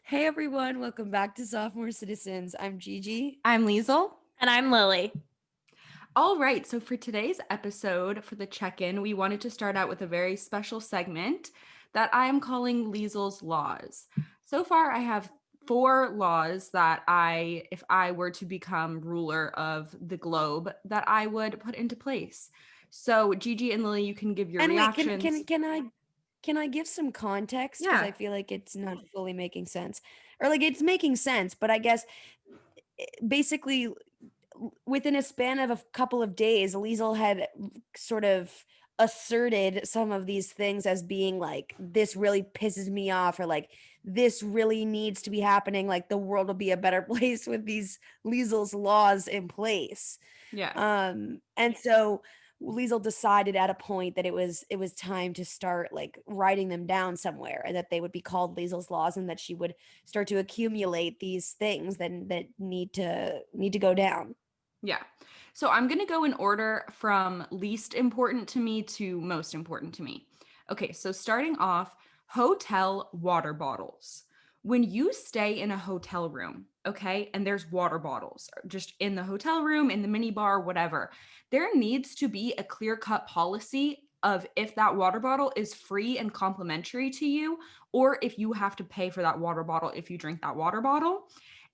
Hey everyone, welcome back to Sophomore Citizens. I'm Gigi. I'm Liesel. And I'm Lily. All right, so for today's episode, for the check-in, we wanted to start out with a very special segment that I am calling Liesel's Laws. So far, I have 4 laws that if I were to become ruler of the globe, that I would put into place. So Gigi and Lily, you can give your And wait, reactions. can I give some context? Because Yeah. I feel like it's not fully making sense. Or like it's making sense, but I guess basically within a span of a couple of days, Liesel had sort of asserted some of these things as being like, this really pisses me off, or like, this really needs to be happening. Like, the world will be a better place with these Liesel's laws in place. Yeah. And so Liesel decided at a point that it was time to start like writing them down somewhere, and that they would be called Liesel's laws, and that she would start to accumulate these things that need to go down. Yeah. So I'm going to go in order from least important to me to most important to me. Okay, so starting off, hotel water bottles. When you stay in a hotel room, okay, and there's water bottles just in the hotel room, in the mini bar, whatever, there needs to be a clear-cut policy of if that water bottle is free and complimentary to you, or if you have to pay for that water bottle if you drink that water bottle.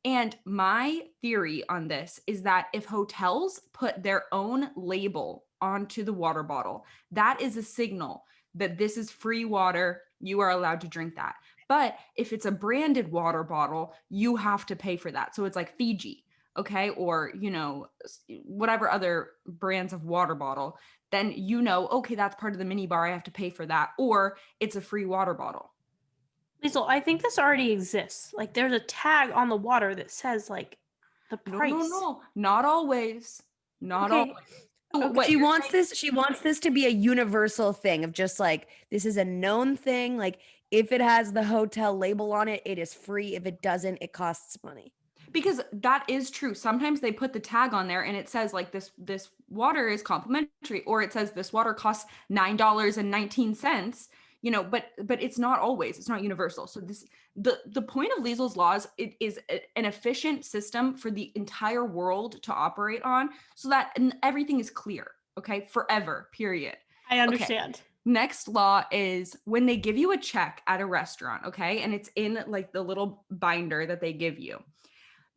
And my theory on this is that if hotels put their own label onto the water bottle, that is a signal that this is free water. You are allowed to drink that. But if it's a branded water bottle, you have to pay for that. So it's like Fiji, okay? Or, whatever other brands of water bottle, then okay, that's part of the mini bar. I have to pay for that. Or it's a free water bottle. Liesel, I think this already exists. Like, there's a tag on the water that says, like, the price. No. Not always. Not Okay. always. So Okay. what She you're wants saying- this to be a universal thing of just like, this is a known thing. Like, if it has the hotel label on it, it is free. If it doesn't, it costs money. Because that is true. Sometimes they put the tag on there and it says like this water is complimentary, or it says this water costs $9.19. But it's not always. It's not universal. So the point of Liesel's laws, it is an efficient system for the entire world to operate on, so that everything is clear. Okay, forever. Period. I understand. Okay. Next law is when they give you a check at a restaurant, okay, and it's in like the little binder that they give you.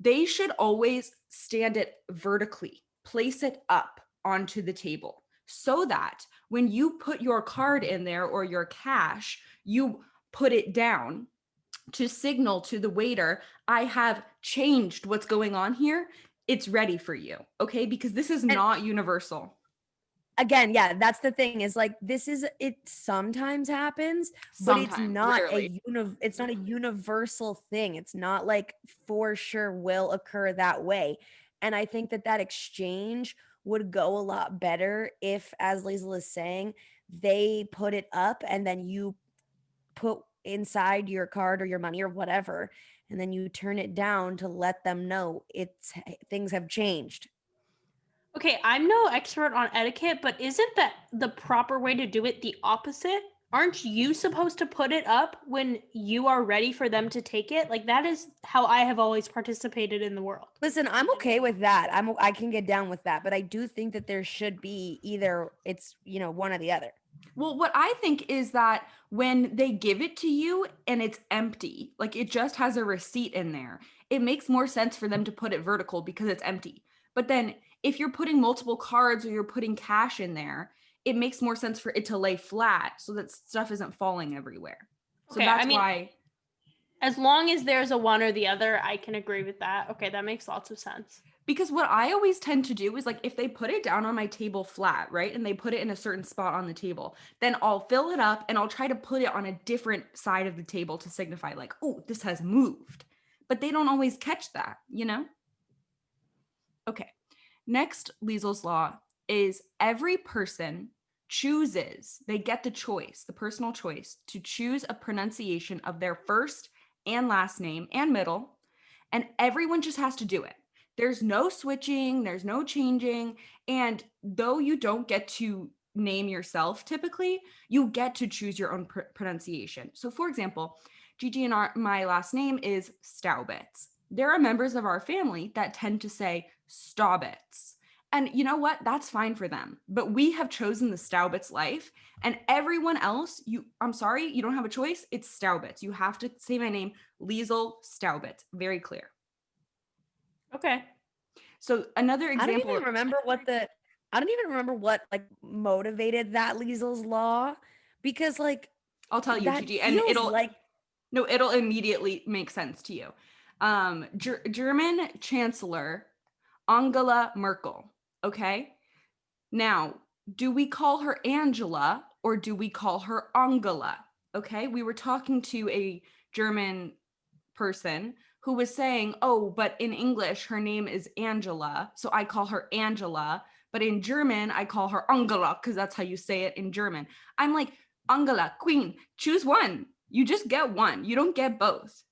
They should always stand it vertically, place it up onto the table, so that when you put your card in there or your cash, you put it down to signal to the waiter, I have changed what's going on here. It's ready for you, okay? Because this is not universal. Again, yeah, that's the thing, is like, it sometimes happens, but it's Sometimes, not rarely. it's not a universal thing. It's not like for sure will occur that way. And I think that exchange would go a lot better if, as Liesel is saying, they put it up and then you put inside your card or your money or whatever, and then you turn it down to let them know things have changed. Okay, I'm no expert on etiquette, but isn't that the proper way to do it the opposite? Aren't you supposed to put it up when you are ready for them to take it? Like, that is how I have always participated in the world. Listen, I'm okay with that. I can get down with that, but I do think that there should be either it's, one or the other. Well, what I think is that when they give it to you and it's empty, like it just has a receipt in there, it makes more sense for them to put it vertical because it's empty. But then if you're putting multiple cards or you're putting cash in there, it makes more sense for it to lay flat so that stuff isn't falling everywhere. So Okay, that's I mean, why. As long as there's a one or the other, I can agree with that. Okay, that makes lots of sense. Because what I always tend to do is like if they put it down on my table flat, right? And they put it in a certain spot on the table, then I'll fill it up and I'll try to put it on a different side of the table to signify like, oh, this has moved. But they don't always catch that, Okay. Next, Liesel's law is every person they get the personal choice to choose a pronunciation of their first and last name and middle, and everyone just has to do it. There's no switching, there's no changing. And though you don't get to name yourself typically, you get to choose your own pronunciation. So for example, Gigi and my last name is Staubitz. There are members of our family that tend to say Staubitz. And you know what? That's fine for them. But we have chosen the Staubitz life. And everyone else, I'm sorry, you don't have a choice. It's Staubitz. You have to say my name, Liesel Staubitz. Very clear. Okay. So another example. I don't even remember what like motivated that Liesel's law, because like I'll tell you, that Gigi, and feels it'll like it'll immediately make sense to you. German Chancellor Angela Merkel. Okay. Now, do we call her Angela or do we call her Angela? Okay. We were talking to a German person who was saying, oh, but in English, her name is Angela. So I call her Angela. But in German, I call her Angela because that's how you say it in German. I'm like, Angela, queen, choose one. You just get one. You don't get both.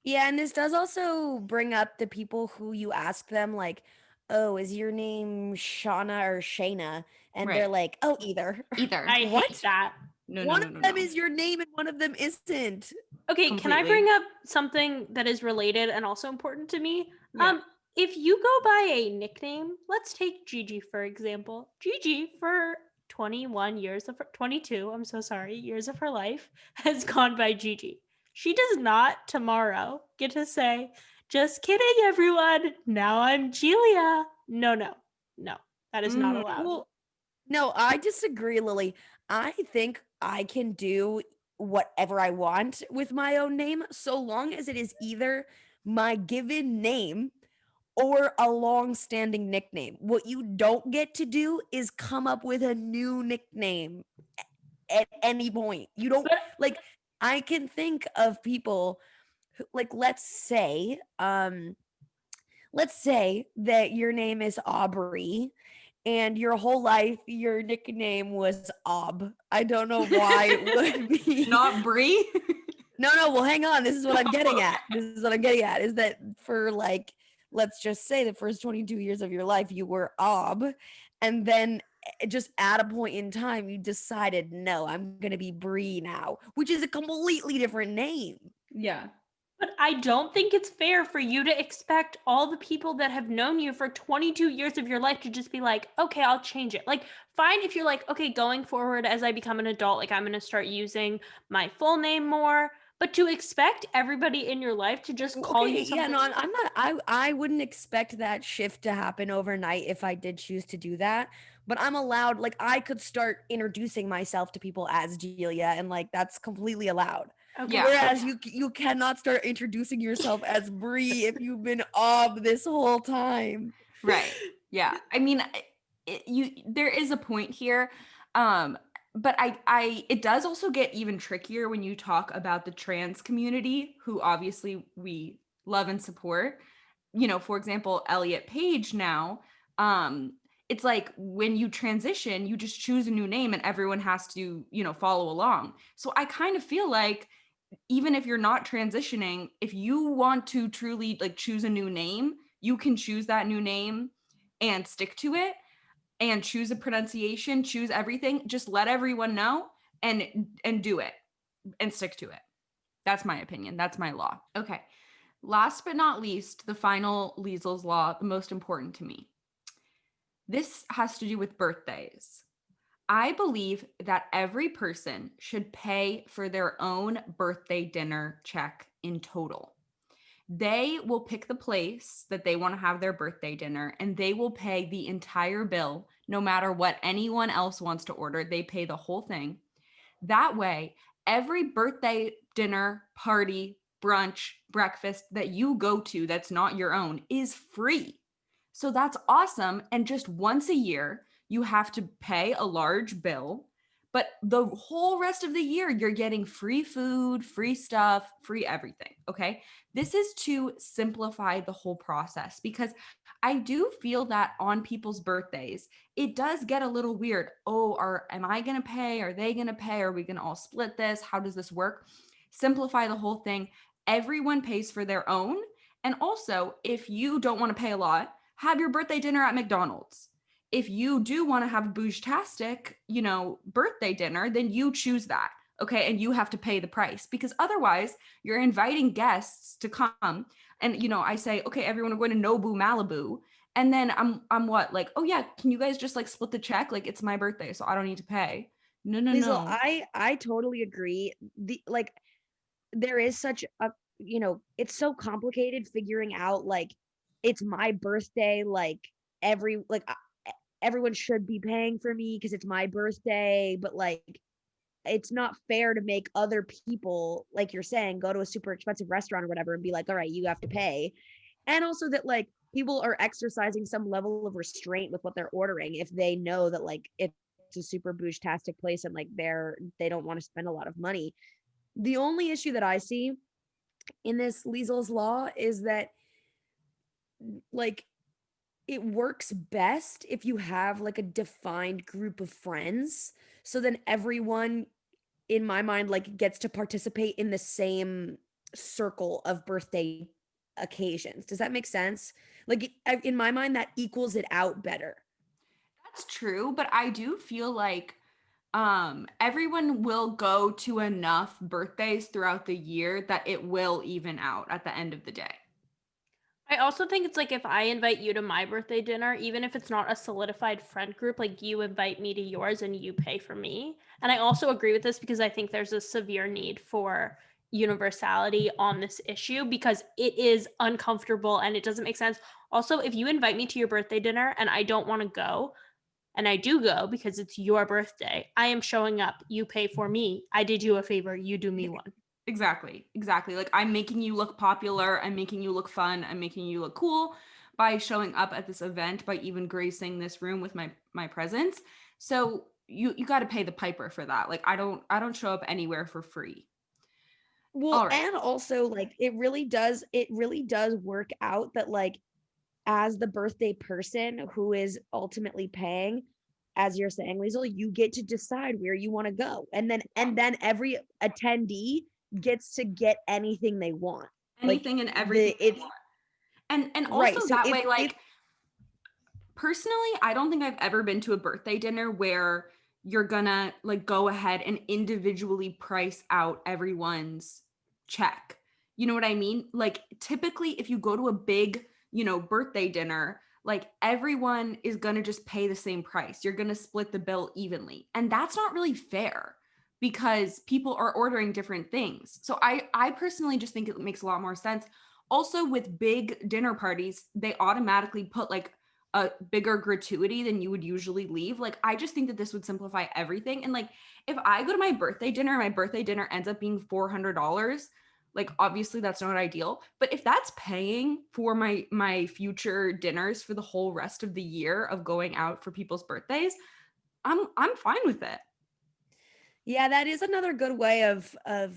Yeah, and this does also bring up the people who you ask them like, "Oh, is your name Shauna or Shayna?" And they're Right. like, "Oh, either." Either. I What? hate that. No. One of them is your name and one of them isn't. Okay, can I Completely. bring up something that is related and also important to me? Yeah. If you go by a nickname, let's take Gigi for example. Gigi for 22, I'm so sorry, years of her life has gone by Gigi. She does not tomorrow get to say, "Just kidding, everyone. Now I'm Julia." No. That is not allowed. Well, no, I disagree, Lily. I think I can do whatever I want with my own name so long as it is either my given name or a long-standing nickname. What you don't get to do is come up with a new nickname at any point. You don't But like I can think of people who, like let's say that your name is Aubrey and your whole life your nickname was Ob. I don't know why it would be. Not Brie. No, well, hang on. This is what I'm getting at. Is that for like, let's just say the first 22 years of your life, you were Ob. And then just at a point in time, you decided, no, I'm going to be Bree now, which is a completely different name. Yeah. But I don't think it's fair for you to expect all the people that have known you for 22 years of your life to just be like, okay, I'll change it. Like, fine if you're like, okay, going forward as I become an adult, like I'm going to start using my full name more. But to expect everybody in your life to just call you something. Yeah, no, I'm not. I wouldn't expect that shift to happen overnight if I did choose to do that. But I'm allowed, like, I could start introducing myself to people as Julia, and like that's completely allowed. Okay. Yeah. Whereas you cannot start introducing yourself as Bree if you've been Ob this whole time. Right. Yeah. I mean, there is a point here. But it does also get even trickier when you talk about the trans community, who obviously we love and support. You know, for example, Elliot Page now, it's like when you transition, you just choose a new name and everyone has to, follow along. So I kind of feel like even if you're not transitioning, if you want to truly like choose a new name, you can choose that new name and stick to it and choose a pronunciation, choose everything, just let everyone know and do it and stick to it. That's my opinion. That's my law. Okay. Last but not least, the final Liesel's law, the most important to me. This has to do with birthdays. I believe that every person should pay for their own birthday dinner check in total. They will pick the place that they want to have their birthday dinner and they will pay the entire bill no matter what anyone else wants to order. They pay the whole thing. That way, every birthday dinner, party, brunch, breakfast that you go to that's not your own is free. So that's awesome. And just once a year, you have to pay a large bill, but the whole rest of the year, you're getting free food, free stuff, free everything. Okay. This is to simplify the whole process because I do feel that on people's birthdays, it does get a little weird. Oh, am I going to pay? Are they going to pay? Are we going to all split this? How does this work? Simplify the whole thing. Everyone pays for their own. And also, if you don't want to pay a lot, have your birthday dinner at McDonald's. If you do want to have a bouge-tastic, birthday dinner, then you choose that. okay? And you have to pay the price, because otherwise you're inviting guests to come and, you know, I say, okay, everyone, we're going to Nobu Malibu. And then I'm what, like, oh yeah, can you guys just like split the check? Like, it's my birthday, so I don't need to pay. No, no, Liesel, no. I totally agree. There is such a, it's so complicated figuring out, like, it's my birthday, like, everyone should be paying for me because it's my birthday, but like, it's not fair to make other people, like you're saying, go to a super expensive restaurant or whatever and be like, all right, you have to pay. And also that, like, people are exercising some level of restraint with what they're ordering if they know that, like, it's a super bouge-tastic place and like they don't want to spend a lot of money. The only issue that I see in this Liesel's law is that, like, it works best if you have like a defined group of friends. So then everyone, in my mind, like, gets to participate in the same circle of birthday occasions. Does that make sense? Like, in my mind, that equals it out better. That's true, but I do feel like everyone will go to enough birthdays throughout the year that it will even out at the end of the day. I also think it's like if I invite you to my birthday dinner, even if it's not a solidified friend group, like you invite me to yours and you pay for me. And I also agree with this because I think there's a severe need for universality on this issue because it is uncomfortable and it doesn't make sense. Also, if you invite me to your birthday dinner and I don't want to go, and I do go because it's your birthday, I am showing up. You pay for me. I did you a favor. You do me one. Exactly. Like, I'm making you look popular, I'm making you look fun, I'm making you look cool by showing up at this event, by even gracing this room with my presence. So you got to pay the piper for that. Like, I don't show up anywhere for free. Well, All right. and also, like, it really does work out that, like, as the birthday person who is ultimately paying, as you're saying, Liesel, you get to decide where you want to go. And then every attendee gets to get anything they want. Anything Like, and everything they want. And right. also So that way, like, personally, I don't think I've ever been to a birthday dinner where you're gonna like go ahead and individually price out everyone's check. You know what I mean? Like, typically if you go to a big, you know, birthday dinner, like, everyone is gonna just pay the same price. You're gonna split the bill evenly. And that's not really fair because people are ordering different things. So I personally just think it makes a lot more sense. Also, with big dinner parties, they automatically put like a bigger gratuity than you would usually leave. Like, I just think that this would simplify everything. And like, if I go to my birthday dinner ends up being $400, like, obviously that's not ideal, but if that's paying for my future dinners for the whole rest of the year of going out for people's birthdays, I'm fine with it. Yeah, that is another good way of uh,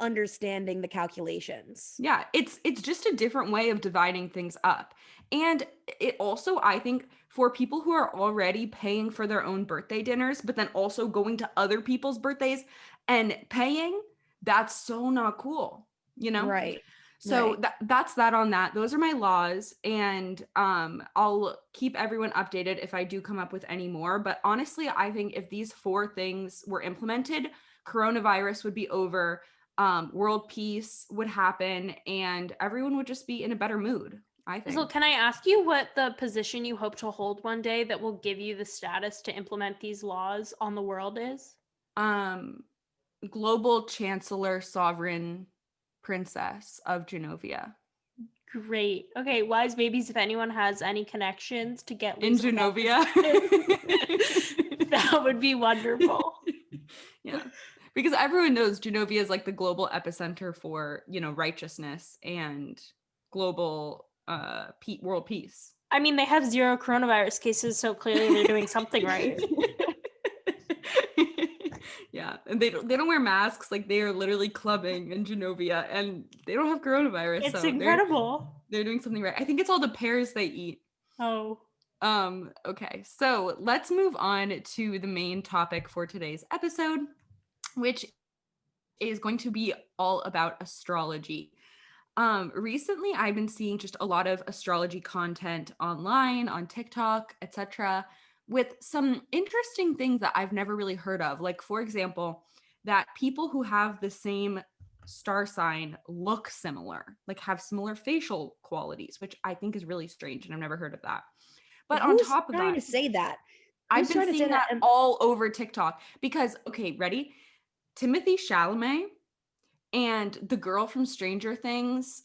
understanding the calculations. Yeah, it's just a different way of dividing things up. And it also, I think, for people who are already paying for their own birthday dinners, but then also going to other people's birthdays and paying, that's so not cool, you know? Right. So Right. that's that on that. Those are my laws, and I'll keep everyone updated if I do come up with any more. But honestly, I think if these 4 things were implemented, coronavirus would be over, world peace would happen, and everyone would just be in a better mood, I think. So can I ask you what the position you hope to hold one day that will give you the status to implement these laws on the world is? Global Chancellor Sovereign Princess of Genovia. Great. Okay, wise babies, if anyone has any connections to get In Liesel that Genovia. position, that would be wonderful. Yeah. Because everyone knows Genovia is like the global epicenter for, you know, righteousness and global world peace. I mean, they have 0 coronavirus cases, so clearly they're doing something right. Yeah, and they don't wear masks. Like, they are literally clubbing in Genovia, and they don't have coronavirus. It's so incredible. they're doing something right. I think it's all the pears they eat. Oh. Okay, so let's move on to the main topic for today's episode, which is going to be all about astrology. Recently I've been seeing just a lot of astrology content online, on TikTok, etc. with some interesting things that I've never really heard of. Like, for example, that people who have the same star sign look similar, like have similar facial qualities, which I think is really strange, and I've never heard of that. But on Who's top of trying that, to say that? I've Who's been trying to say seeing that? that all over TikTok because, okay, ready? Timothy Chalamet and the girl from Stranger Things,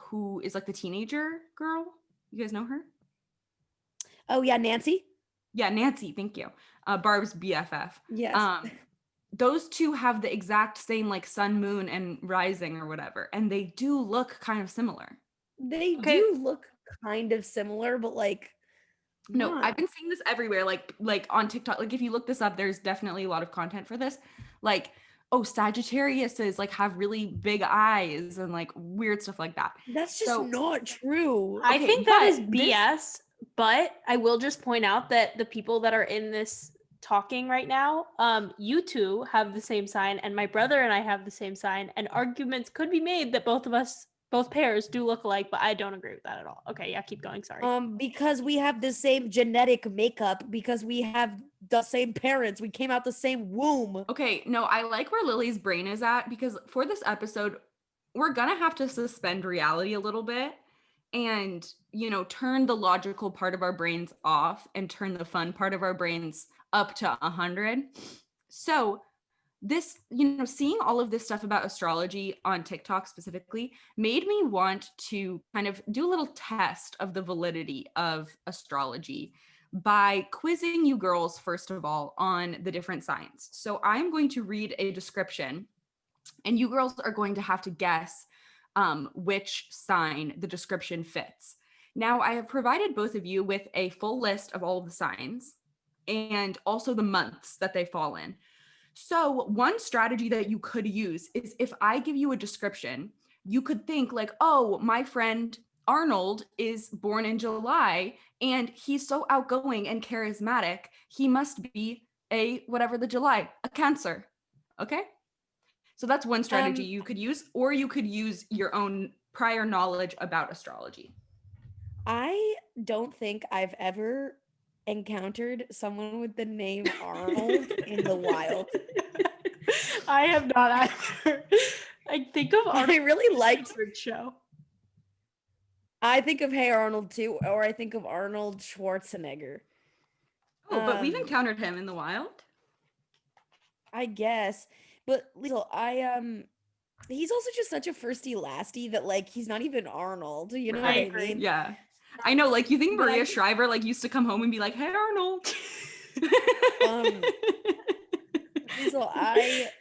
who is like the teenager girl. You guys know her? Oh yeah, Nancy? Yeah, Nancy, thank you. Barb's BFF. Yes. Those two have the exact same like sun, moon, and rising or whatever, and they do look kind of similar. They Okay. do look kind of similar, but like No, not. I've been seeing this everywhere, like on TikTok. Like if you look this up, there's definitely a lot of content for this. Like, oh, Sagittariuses like have really big eyes and like weird stuff like that. That's just So not true. I okay, think that is but this- BS, but I will just point out that the people that are in this talking right now, you two have the same sign, and my brother and I have the same sign, and arguments could be made that both pairs do look alike, but I don't agree with that at all. Okay, yeah, keep going. Sorry. Because we have the same genetic makeup, because we have the same parents, we came out the same womb. Okay, no, I like where Lily's brain is at because for this episode, we're gonna have to suspend reality a little bit and, you know, turn the logical part of our brains off and turn the fun part of our brains up to 100. So, this, you know, seeing all of this stuff about astrology on TikTok specifically made me want to kind of do a little test of the validity of astrology by quizzing you girls, first of all, on the different signs. So I'm going to read a description, and you girls are going to have to guess which sign the description fits. Now, I have provided both of you with a full list of all of the signs and also the months that they fall in. So one strategy that you could use is if I give you a description, you could think like, oh, my friend Arnold is born in July and he's so outgoing and charismatic. He must be a whatever the July, a Cancer. Okay? So that's one strategy you could use, or you could use your own prior knowledge about astrology. I don't think I've ever encountered someone with the name Arnold in the wild. I have not either. I think of I really liked. show. I think of Hey Arnold too, or I think of Arnold Schwarzenegger. Oh, but we've Um, encountered him in the wild. I guess, but Liesel, he's also just such a firsty lasty that like he's not even Arnold. You know I what I agree. mean? Yeah. I know, like you think But I Maria think- Shriver like used to come home and be like, "Hey Arnold." Liesel,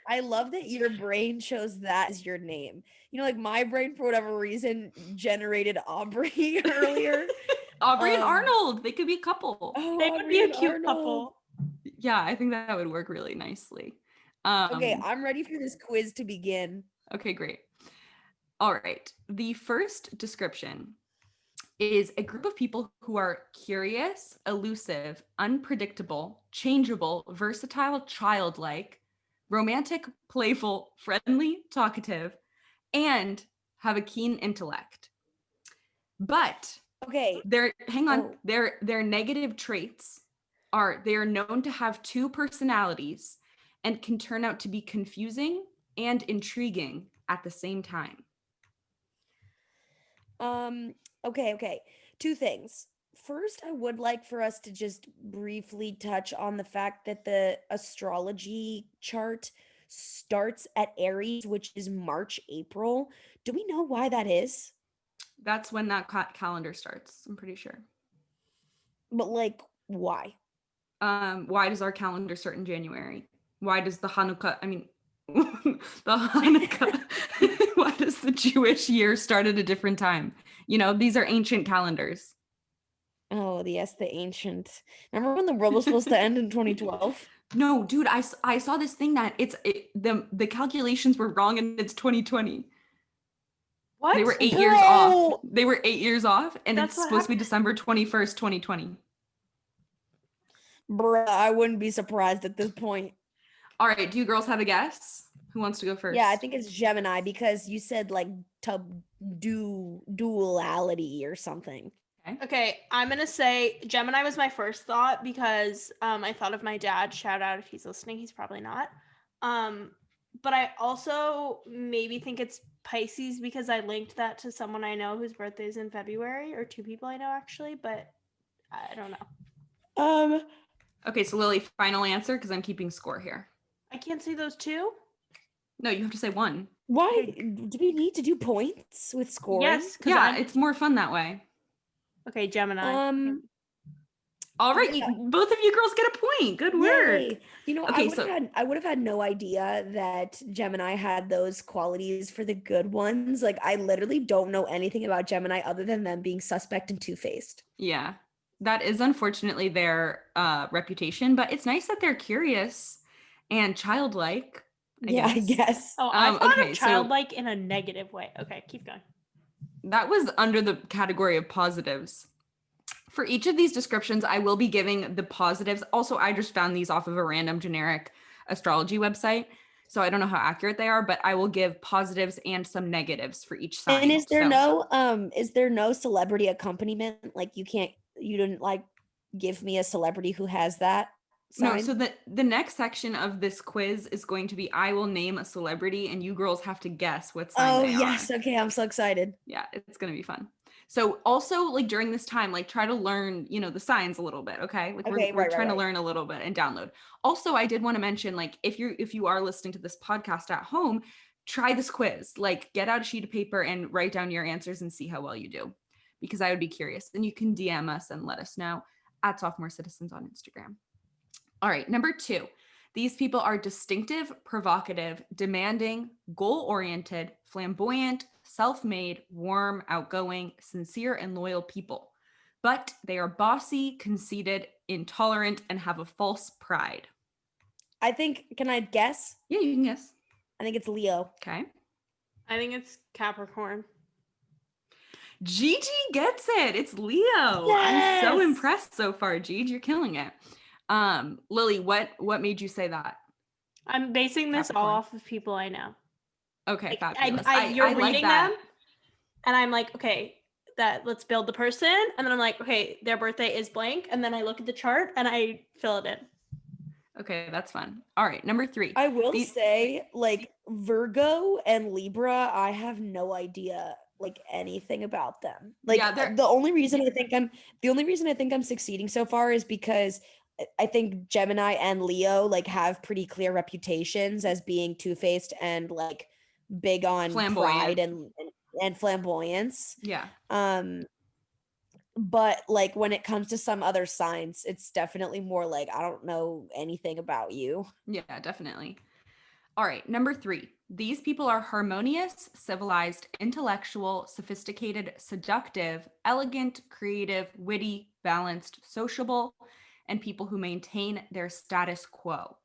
I love that your brain chose that as your name. You know, like my brain for whatever reason generated Aubrey earlier. Aubrey and Um, Arnold, they could be a couple. Oh, They would Aubrey be a and cute Arnold. couple. Yeah, I think that would work really nicely. Okay, I'm ready for this quiz to begin. Okay, great. All right. The first description is a group of people who are curious, elusive, unpredictable, changeable, versatile, childlike, romantic, playful, friendly, talkative, and have a keen intellect. But Okay, hang on, Oh. their negative traits are they are known to have two personalities and can turn out to be confusing and intriguing at the same time. okay. Two things. First, I would like for us to just briefly touch on the fact that the astrology chart starts at Aries, which is March, April. Do we know why that is? That's when that calendar starts, I'm pretty sure. But like, why? Why does our calendar start in January? Why does the Hanukkah, the Hanukkah, why does the Jewish year start at a different time? You know, these are ancient calendars. Oh, yes, the ancient. Remember when the world was supposed to end in 2012? No, dude, I saw this thing that the calculations were wrong and it's 2020. What? They were 8 years off. Bro! They were 8 years off, and That's it's what supposed to be December 21st, 2020. Bruh, I wouldn't be surprised at this point. All right, do you girls have a guess? Who wants to go first? Yeah, I think it's Gemini because you said like to do duality or something. Okay, I'm gonna say Gemini was my first thought because I thought of my dad. Shout out if he's listening. He's probably not. But I also maybe think it's Pisces because I linked that to someone I know whose birthday is in February, or two people I know actually, but I don't know. Okay, so Lily, final answer because I'm keeping score here. I can't say those two. No, you have to say one. Why do we need to do points with scoring? Yes, because Yeah, it's more fun that way. okay, Gemini. All right, both of you girls get a point. Good work. Yay. You know, Okay, I would have had no idea that Gemini had those qualities for the good ones. Like, I literally don't know anything about Gemini other than them being suspect and two-faced. Yeah, that is unfortunately their reputation, but it's nice that they're curious and childlike. I guess. Oh, I thought okay, of childlike in a negative way. Okay, keep going. That was under the category of positives. For each of these descriptions, I will be giving the positives. Also, I just found these off of a random generic astrology website, so I don't know how accurate they are, but I will give positives and some negatives for each sign. And is there no celebrity accompaniment? Like, you didn't like give me a celebrity who has that sign? No, so the next section of this quiz is going to be I will name a celebrity and you girls have to guess what sign they are. Yes. Okay, I'm so excited. Yeah, it's going to be fun. So also like during this time, like try to learn, the signs a little bit, okay? Like we're trying to learn a little bit and download. Also, I did want to mention, like, if you are listening to this podcast at home, try this quiz. Like, get out a sheet of paper and write down your answers and see how well you do, because I would be curious. And you can DM us and let us know at Sophomore Citizens on Instagram. All right, number 2. These people are distinctive, provocative, demanding, goal-oriented, flamboyant, self-made, warm, outgoing, sincere, and loyal people. But they are bossy, conceited, intolerant, and have a false pride. Can I guess? Yeah, you can guess. I think it's Leo. Okay. I think it's Capricorn. Gigi gets it. It's Leo. Yes! I'm so impressed so far, Gigi. You're killing it. Lily, what made you say that? I'm basing this Capricorn. all off of people I know. Okay, like, fabulous. You're I reading like that. them, and I'm like, okay, let's build the person, and then I'm like, okay, their birthday is blank, and then I look at the chart and I fill it in. Okay, that's fun. All right, number 3. I will say, like, Virgo and Libra, I have no idea like anything about them. Like, the only reason I think I'm succeeding so far is because I think Gemini and Leo like have pretty clear reputations as being two-faced and like big on pride and flamboyance. Yeah. But like when it comes to some other signs, it's definitely more like, I don't know anything about you. Yeah, definitely. All right, number 3. These people are harmonious, civilized, intellectual, sophisticated, seductive, elegant, creative, witty, balanced, sociable, and people who maintain their status quo.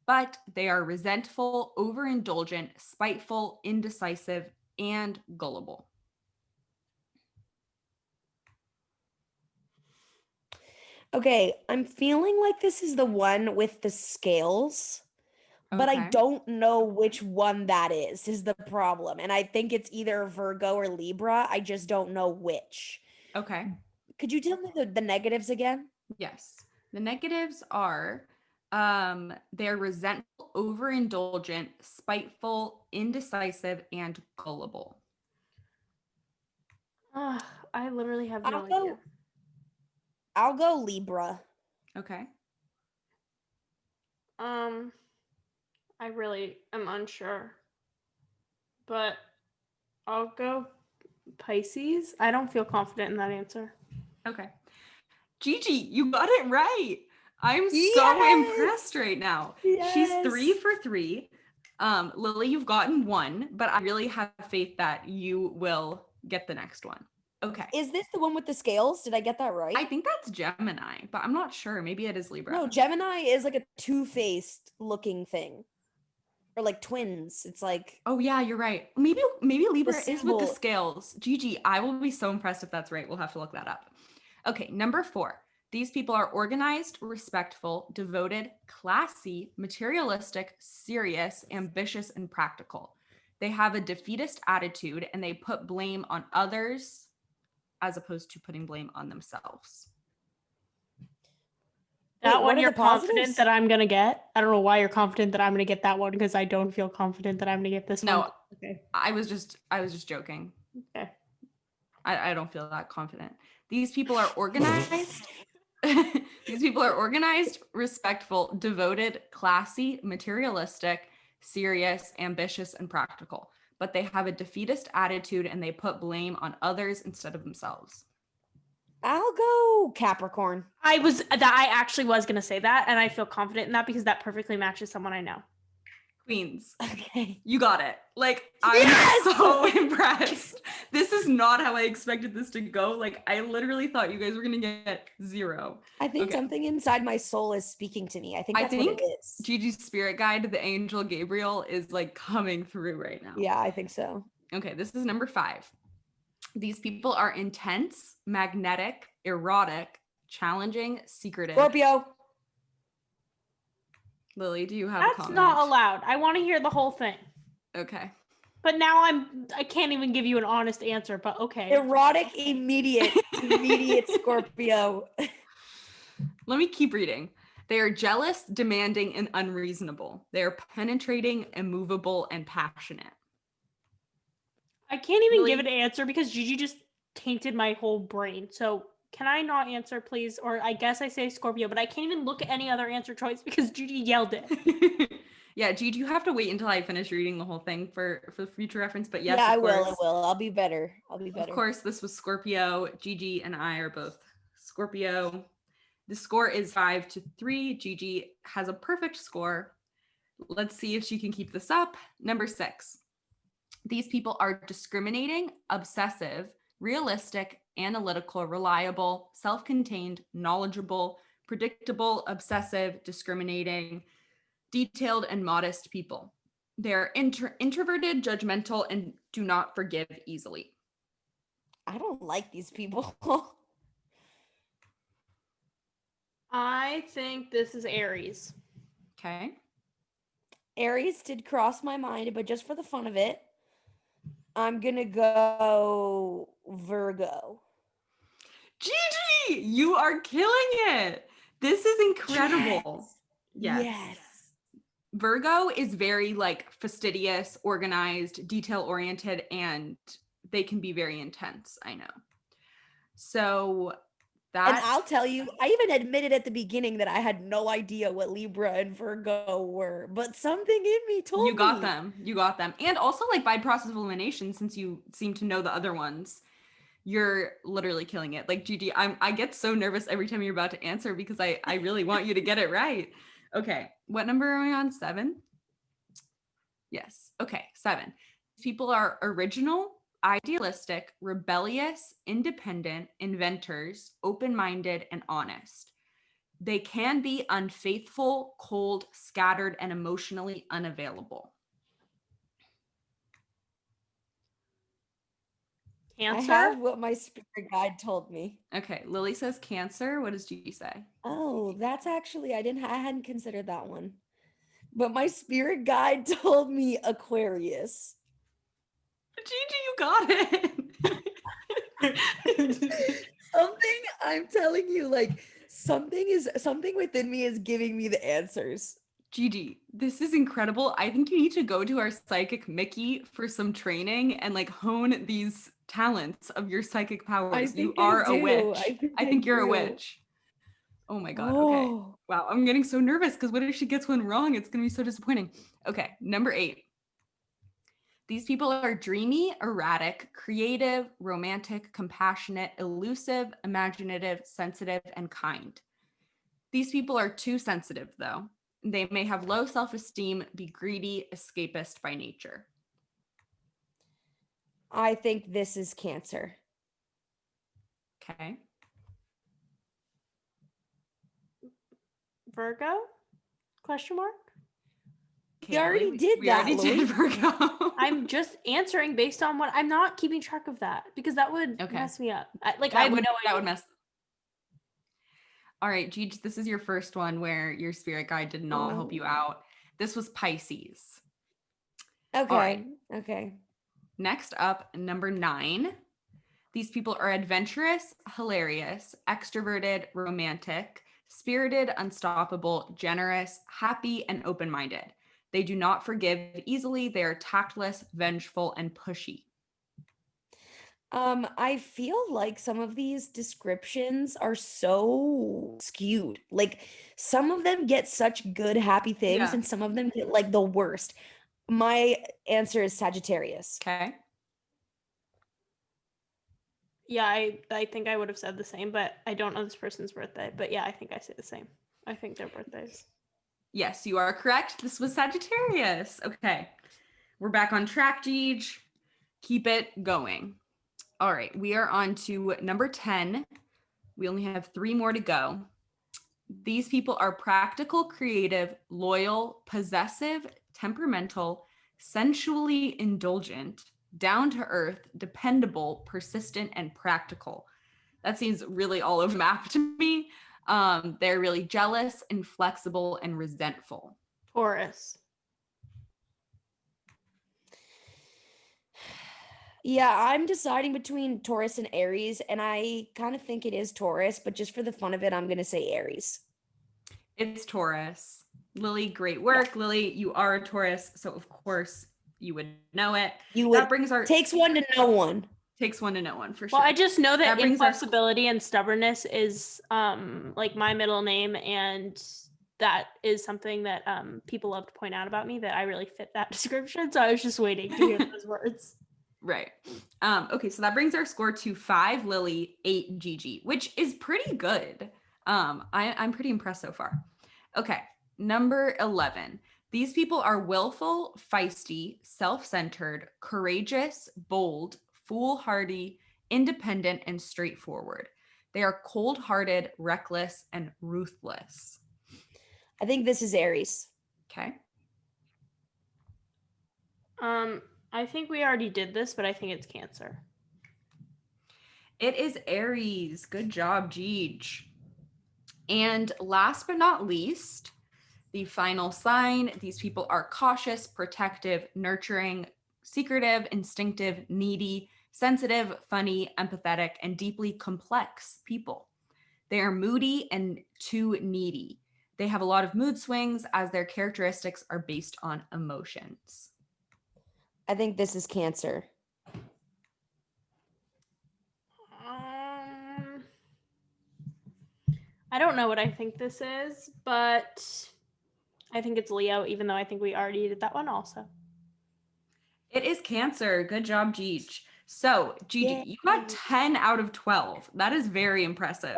But they are resentful, overindulgent, spiteful, indecisive, and gullible. Okay, I'm feeling like this is the one with the scales. But I don't know which one that is the problem. And I think it's either Virgo or Libra. I just don't know which. Okay. Could you tell me the negatives again? Yes. The negatives are they're resentful, overindulgent, spiteful, indecisive, and gullible. I literally have no idea. I'll go Libra. Okay. I really am unsure, but I'll go Pisces. I don't feel confident in that answer. Okay. Gigi, you got it right. I'm so impressed right now. Yes. She's 3 for 3. Lily, you've gotten 1, but I really have faith that you will get the next one. Okay. Is this the one with the scales? Did I get that right? I think that's Gemini, but I'm not sure. Maybe it is Libra. No, Gemini is like a two-faced looking thing. Or like twins. It's like, oh yeah, you're right. Maybe Libra is with the scales. Gigi, I will be so impressed if that's right. We'll have to look that up. Okay, number 4. These people are organized, respectful, devoted, classy, materialistic, serious, ambitious, and practical. They have a defeatist attitude and they put blame on others. as opposed to putting blame on themselves. That Wait, what one are you're the positives? confident that I'm gonna get. I don't know why you're confident that I'm gonna get that one because I don't feel confident that I'm gonna get this one. No, Okay. I was just joking. Okay. I don't feel that confident. These people are organized. These people are organized, respectful, devoted, classy, materialistic, serious, ambitious, and practical. But they have a defeatist attitude and they put blame on others instead of themselves. I'll go Capricorn. I actually was gonna say that, and I feel confident in that because that perfectly matches someone I know. Queens, Okay. you got it. Like, I'm Yes! so impressed. This is not how I expected this to go. Like, I literally thought you guys were gonna get 0. I think Okay. something inside my soul is speaking to me. I think that's what it is. Gigi's spirit guide, the angel Gabriel, is like coming through right now. Yeah, I think so. Okay, this is number 5. These people are intense, magnetic, erotic, challenging, secretive. Scorpio. Lily, do you have a That's comment? not allowed. I want to hear the whole thing. Okay. But now I can't even give you an honest answer, but okay. Erotic, immediate Scorpio. Let me keep reading. They are jealous, demanding, and unreasonable. They are penetrating, immovable, and passionate. I can't even Really? give an answer because Gigi just tainted my whole brain. So can I not answer, please? Or I guess I say Scorpio, but I can't even look at any other answer choice because Gigi yelled it. Yeah, Gigi, you have to wait until I finish reading the whole thing for future reference. But yes, yeah, of I course. will. I'll be better. Of course, this was Scorpio. Gigi and I are both Scorpio. The score is 5-3. Gigi has a perfect score. Let's see if she can keep this up. Number 6. These people are discriminating, obsessive, realistic, analytical, reliable, self-contained, knowledgeable, predictable, obsessive, discriminating, detailed, and modest people. They are introverted, judgmental, and do not forgive easily. I don't like these people. I think this is Aries. Okay. Aries did cross my mind, but just for the fun of it, I'm gonna go Virgo. Gigi, you are killing it. This is incredible. Yes. Virgo is very like fastidious, organized, detail-oriented, and they can be very intense, I know. So And that I'll tell you, I even admitted at the beginning that I had no idea what Libra and Virgo were, but something in me told me. you got them. You got them. And also like by process of elimination, since you seem to know the other ones, you're literally killing it. Like Gigi, I get so nervous every time you're about to answer because I really want you to get it right. Okay, what number are we on? 7? Yes. Okay, 7. People are original, idealistic, rebellious, independent, inventors, open-minded, and honest. They can be unfaithful, cold, scattered, and emotionally unavailable. Cancer? I have what my spirit guide told me. Okay, Lily says Cancer. What does Gigi say? Oh, that's actually I hadn't considered that one. But my spirit guide told me Aquarius. Gigi, you got it. Something I'm telling you, like something within me is giving me the answers. Gigi, this is incredible. I think you need to go to our psychic Mickey for some training and like hone these talents of your psychic powers. You are a witch. I think you're a witch. Oh my God. Okay. Wow. I'm getting so nervous because what if she gets one wrong? It's going to be so disappointing. Okay. Number 8. These people are dreamy, erratic, creative, romantic, compassionate, elusive, imaginative, sensitive, and kind. These people are too sensitive, though. They may have low self-esteem, be greedy, escapist by nature. I think this is Cancer. Okay. Virgo? Question mark? We already We did that, already Louis. did Virgo. I'm just answering based on what I'm not keeping track of that because that would mess me up. I have no idea. That would mess. All right, Gigi, this is your first one where your spirit guide did not help you out. This was Pisces. Okay. All right. Okay. Next up, number 9. These people are adventurous, hilarious, extroverted, romantic, spirited, unstoppable, generous, happy, and open-minded. They do not forgive easily. They are tactless, vengeful, and pushy. I feel like some of these descriptions are so skewed. Like some of them get such good happy things Yeah. and some of them get like the worst. My answer is Sagittarius. Okay. Yeah, I think I would have said the same, but I don't know this person's birthday. But yeah, I think I say the same. I think their birthdays. Yes, you are correct. This was Sagittarius. Okay. We're back on track, Gigi. Keep it going. All right. We are on to number 10. We only have 3 more to go. These people are practical, creative, loyal, possessive, temperamental, sensually indulgent, down to earth, dependable, persistent, and practical. That seems really all over the map to me. They're really jealous, inflexible, and resentful. Taurus. Yeah, I'm deciding between Taurus and Aries, and I kind of think it is Taurus, but just for the fun of it, I'm going to say Aries. It's Taurus. Lily, great work. Lily, you are a Taurus, so of course you would know it. You would That brings our takes one to know one. takes one to know one for sure. Well, I just know that brings our inflexibility and stubbornness is like my middle name, and that is something that people love to point out about me, that I really fit that description. So I was just waiting to hear those words. Right. Okay, so that brings our score to 5 Lily, 8 Gigi, which is pretty good. I'm pretty impressed so far. Okay, number 11. These people are willful, feisty, self-centered, courageous, bold, foolhardy, independent, and straightforward. They are cold-hearted, reckless, and ruthless. I think this is Aries. Okay. I think we already did this, but I think it's Cancer. It is Aries. Good job, Gigi. And last but not least, the final sign. These people are cautious, protective, nurturing, secretive, instinctive, needy, sensitive, funny, empathetic, and deeply complex people. They are moody and too needy. They have a lot of mood swings as their characteristics are based on emotions. I think this is Cancer. I don't know what I think this is, but I think it's Leo, even though I think we already did that one also. It is Cancer. Good job, Gigi. So, Gigi, Yay. you got 10 out of 12. That is very impressive.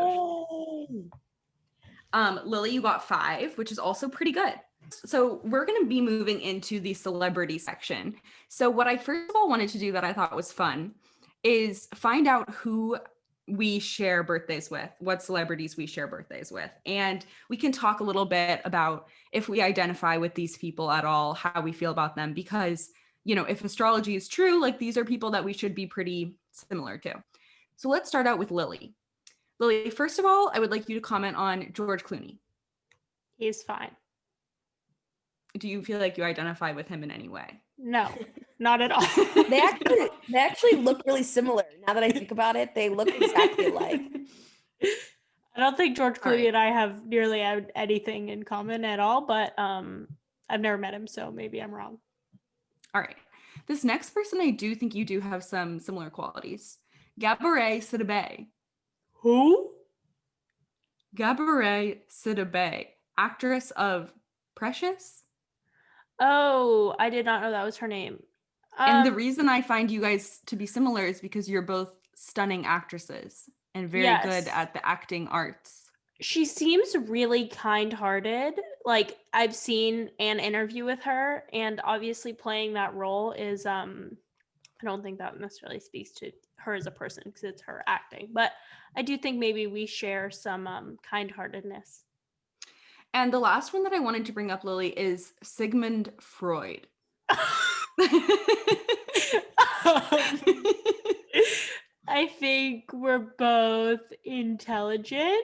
Lily, you got 5, which is also pretty good. So we're going to be moving into the celebrity section. So what I first of all wanted to do that I thought was fun is find out who we share birthdays with, what celebrities we share birthdays with. And we can talk a little bit about if we identify with these people at all, how we feel about them, because, you know, if astrology is true, like these are people that we should be pretty similar to. So let's start out with Lily. Lily, first of all, I would like you to comment on George Clooney. He's fine. Do you feel like you identify with him in any way? No, not at all. They actually look really similar. Now that I think about it, they look exactly alike. I don't think George Clooney right. and I have nearly anything in common at all, but I've never met him, so maybe I'm wrong. All right. This next person, I do think you do have some similar qualities. Gabourey Sidibe. Who? Gabourey Sidibe, actress of Precious. Oh, I did not know that was her name. And the reason I find you guys to be similar is because you're both stunning actresses and very good at the acting arts. She seems really kind-hearted. Like, I've seen an interview with her, and obviously playing that role is I don't think that necessarily speaks to her as a person because it's her acting, but I do think maybe we share some kind-heartedness. And the last one that I wanted to bring up, Lily, is Sigmund Freud. I think we're both intelligent,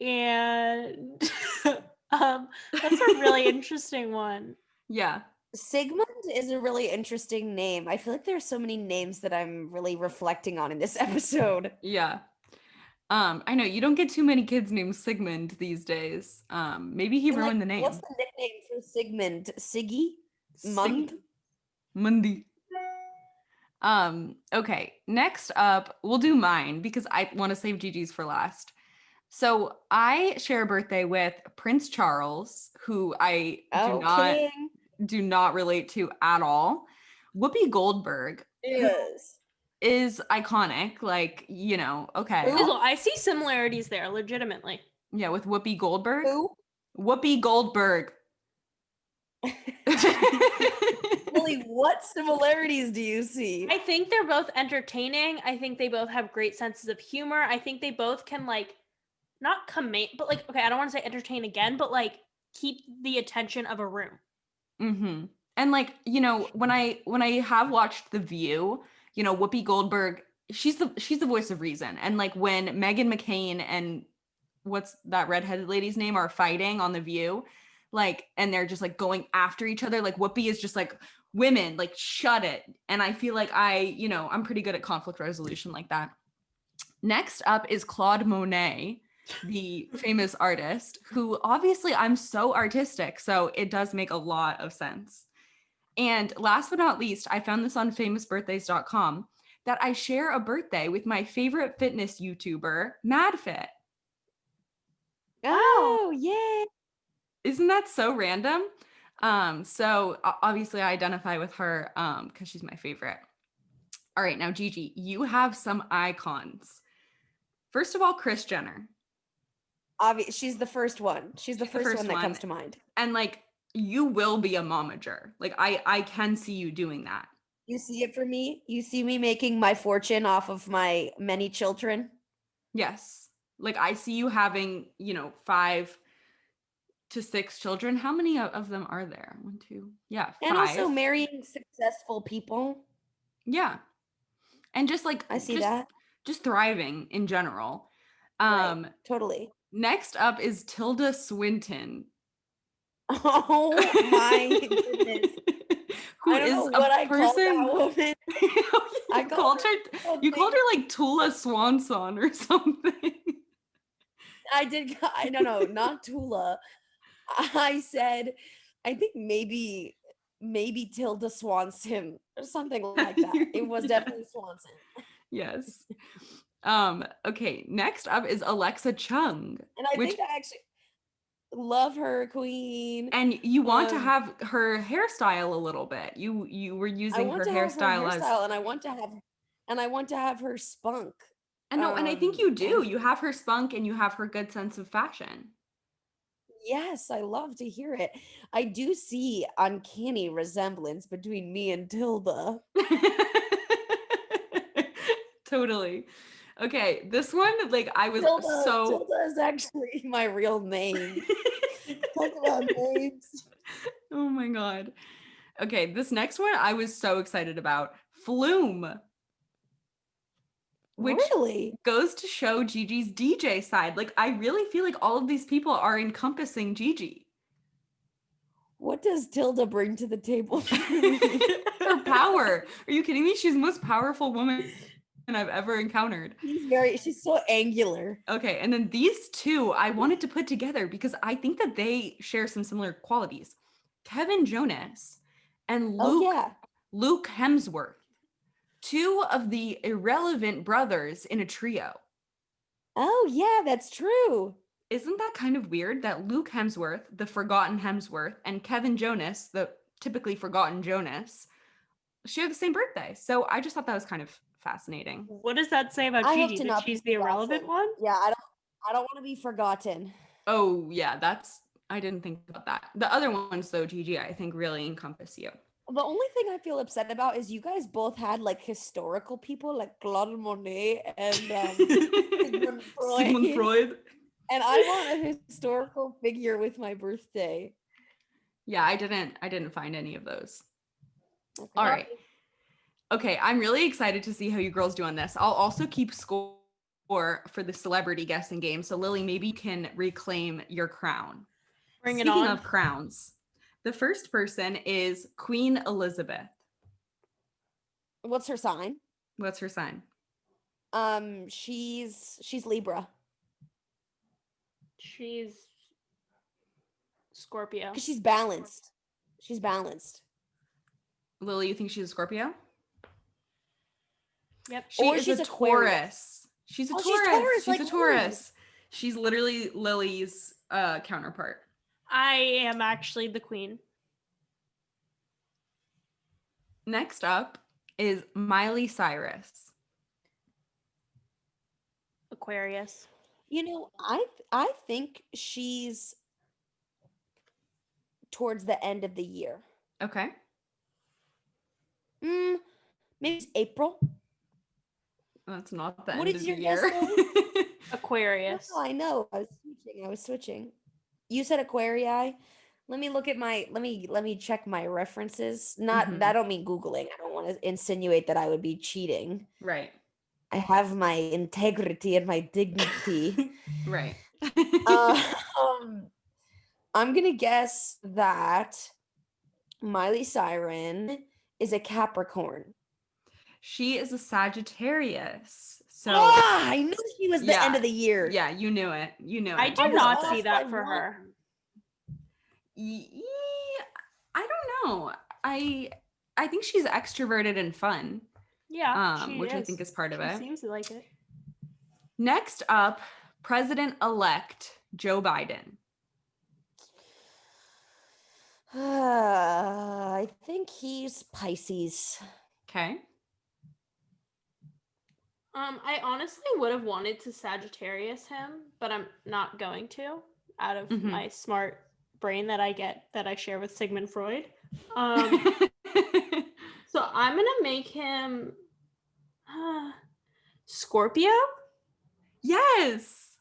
and that's a really interesting one. Yeah. Sigmund is a really interesting name. I feel like there's so many names that I'm really reflecting on in this episode. Yeah. I know you don't get too many kids named Sigmund these days. Maybe he And like, ruined the what's name. the nickname for Sigmund? Siggy? Mund? Mundi. Okay, next up, we'll do mine because I want to save Gigi's for last. So I share a birthday with Prince Charles, who I Oh, king. do not relate to at all. Whoopi Goldberg, who Yes. is iconic, like, you know, okay. Who? I see similarities there, legitimately. Yeah, with Whoopi Goldberg. Who? Whoopi Goldberg. Lily, what similarities do you see? I think they're both entertaining. I think they both have great senses of humor. I think they both can like not command, but like, okay, I don't want to say entertain again, but like keep the attention of a room. Mm-hmm. And like, you know, when I have watched The View, you know, Whoopi Goldberg, she's the voice of reason. And like when Meghan McCain and what's that redheaded lady's name are fighting on The View, like, and they're just like going after each other, like Whoopi is just like, women, like, shut it. And I feel like you know, I'm pretty good at conflict resolution like that. Next up is Claude Monet, the famous artist, who obviously I'm so artistic, so it does make a lot of sense. And last but not least, I found this on famousbirthdays.com that I share a birthday with my favorite fitness YouTuber, MadFit. Oh, yay. Isn't that so random? So obviously I identify with her because she's my favorite. All right, now Gigi, you have some icons. First of all, Kris Jenner. She's the first one. She's the first one that comes to mind. And like, you will be a momager. Like I can see you doing that. You see it for me? You see me making my fortune off of my many children? Yes. Like I see you having, you know, 5 to 6 children. How many of them are there? 1, 2. Yeah, 5. And also marrying successful people. Yeah. And just like I see that. Just thriving in general. Right, totally. Next up is Tilda Swinton. Oh my goodness. Who I don't is know a what I called person? that woman. You called her like Tula Swanson or something. I did. I don't know, not Tula. I said, I think maybe Tilda Swanson or something like that. It was definitely Swanson. Yes. Okay, next up is Alexa Chung. And I think I actually love her, queen. And you want to have her hairstyle a little bit. You were using her hairstyle as, and I want to have her spunk. And no, and I think you do. You have her spunk and you have her good sense of fashion. Yes, I love to hear it. I do see uncanny resemblance between me and Tilda. Totally. Okay, this one, like, I was Tilda is actually my real name. Talk about names. Oh my God. Okay, this next one I was so excited about. Flume. Which really goes to show Gigi's DJ side. Like, I really feel like all of these people are encompassing Gigi. What does Tilda bring to the table? Her power. Are you kidding me? She's the most powerful woman I've ever encountered. She's so angular. Okay, and then these two I wanted to put together because I think that they share some similar qualities. Kevin Jonas and Luke Hemsworth. 2 of the irrelevant brothers in a trio. Oh, yeah, that's true. Isn't that kind of weird that Luke Hemsworth, the forgotten Hemsworth, and Kevin Jonas, the typically forgotten Jonas, share the same birthday? So I just thought that was kind of fascinating. What does that say about Gigi? That she's the irrelevant one? Yeah, I don't want to be forgotten. Oh, yeah, I didn't think about that. The other ones, though, Gigi, I think really encompass you. The only thing I feel upset about is you guys both had like historical people like Claude Monet and Sigmund Freud. And I want a historical figure with my birthday. Yeah, I didn't find any of those. Okay. All right. Okay, I'm really excited to see how you girls do on this. I'll also keep score for the celebrity guessing game. So Lily, maybe you can reclaim your crown. Bring it on. Speaking of crowns, The first person is Queen Elizabeth. What's her sign? What's her sign? She's Libra. She's Scorpio. Because she's balanced. She's balanced. Lily, you think she's a Scorpio? Yep. She Or is she's a Aquarius. Taurus. She's a Oh, Taurus. she's Taurus, She's like a Lily. Taurus. She's literally Lily's counterpart. I am actually the queen. Next up is Miley Cyrus. Aquarius. You know, I think she's towards the end of the year. Okay. Maybe it's April. That's not the What end is of your the guess, year. Lily? Aquarius. Oh, I know. I was switching. You said Aquarii. Let me look at my let me check my references. Not Mhm. I don't mean Googling. I don't want to insinuate that I would be cheating. Right. I have my integrity and my dignity. Right. um, I'm gonna guess that Miley Cyrus is a Capricorn. She is a Sagittarius. So I knew she was the end yeah. of the year. Yeah, you knew it. You knew it. I do was not off see that by for one. her. I don't know. I think she's extroverted and fun, Yeah, she which I is. think is part of She it. seems to like it. Next up, President-elect Joe Biden. I think he's Pisces. Okay. I honestly would have wanted to Sagittarius him, but I'm not going to out of Mhm. my smart brain that I get that I share with Sigmund Freud. So I'm gonna make him Scorpio. Yes.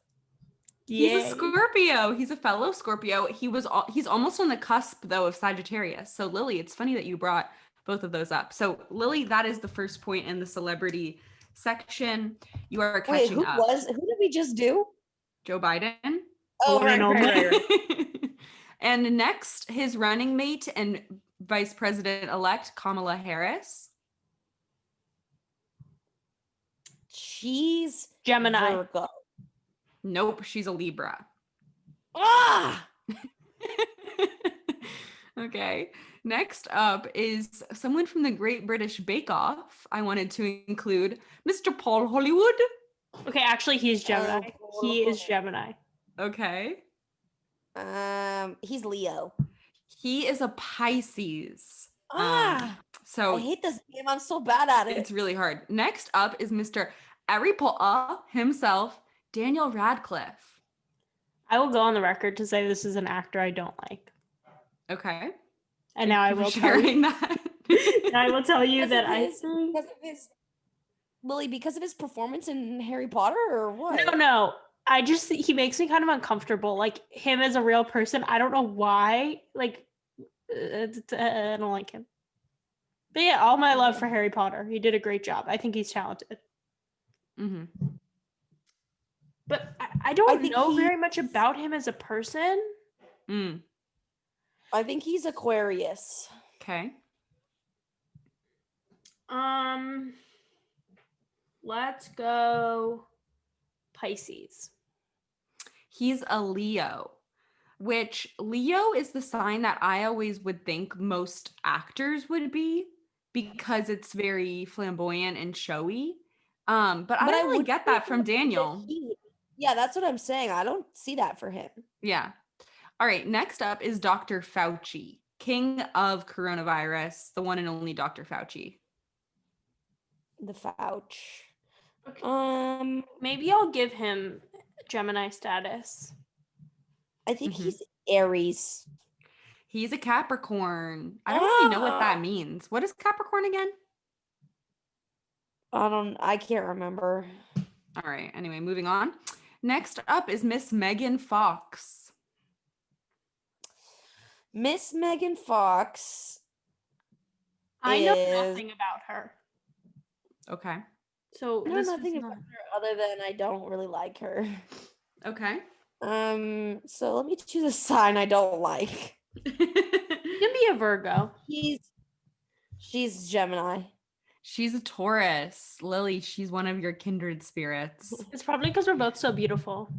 He's a Yay. Scorpio. He's a fellow Scorpio. He's almost on the cusp though of Sagittarius. So Lily, it's funny that you brought both of those up. So Lily, that is the first point in the celebrity section. You are Wait, catching up. who did we just do? Joe Biden. Oh, One and only. And next, his running mate and Vice President-elect Kamala Harris. She's Gemini. Virgo. Nope, she's a Libra. Ah! Okay. Next up is someone from the Great British Bake Off. I wanted to include Mr. Paul Hollywood. Okay, actually he's Gemini. Oh, He is Gemini. Okay. He's Leo. He is a Pisces. I So hate this game. I'm so bad at it. it's really hard. Next up is Mr. Harry Potter himself, Daniel Radcliffe. I will go on the record to say this is an actor I don't like. Okay. And now I Thank you will for tell you. sharing that. Now I will tell you Because that of his Lily, because of his performance in Harry Potter or what? No. He makes me kind of uncomfortable. Like him as a real person. I don't know why. Like I don't like him. But yeah, all my love for Harry Potter. He did a great job. I think he's talented. Mm-hmm. But I don't think know he- very much about him as a person. Mm. I think he's Aquarius. Okay. Let's go Pisces. He's a Leo, which Leo is the sign that I always would think most actors would be because it's very flamboyant and showy. But I don't really would get think that from Daniel. Yeah, that's what I'm saying. I don't see that for him. Yeah. All right. Next up is Dr. Fauci, king of coronavirus, the one and only Dr. Fauci. The Fauci. Okay. Maybe I'll give him Gemini status. I think Mhm. he's Aries. He's a Capricorn. I don't really know what that means. What is Capricorn again? I can't remember. All right. Anyway, moving on. Next up is Miss Megan Fox. Miss Megan Fox. I know is- nothing about her. Okay. So I know this nothing is about not- her other than I don't really like her. Okay. So let me choose a sign I don't like. You can be a Virgo. She's Gemini. She's a Taurus. Lily, she's one of your kindred spirits. It's probably because we're both so beautiful.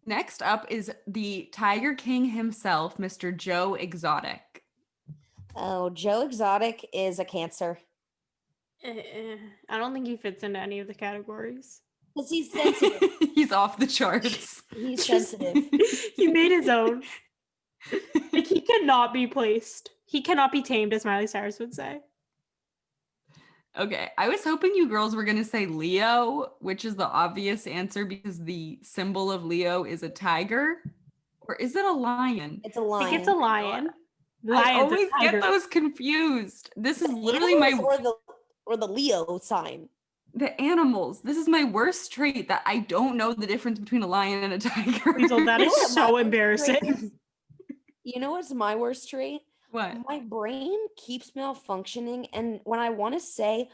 Next up is the Tiger King himself, Mr. Joe Exotic. Oh, Joe Exotic is a Cancer. I don't think he fits into any of the categories. Because he's sensitive. He's off the charts. He's sensitive. He made his own. Like, he cannot be placed. He cannot be tamed, as Miley Cyrus would say. Okay, I was hoping you girls were going to say Leo, which is the obvious answer because the symbol of Leo is a tiger. Or is it a lion? It's a I lion. think it's a lion. I Lion's a always get tiger. those confused. This is The literally my animals or the Leo sign. the animals. This is my worst trait that I don't know the difference between a lion and a tiger. Liesel, that You is know what my so worst embarrassing. trait is? You know what's my worst trait? What? My brain keeps malfunctioning, and when I want to say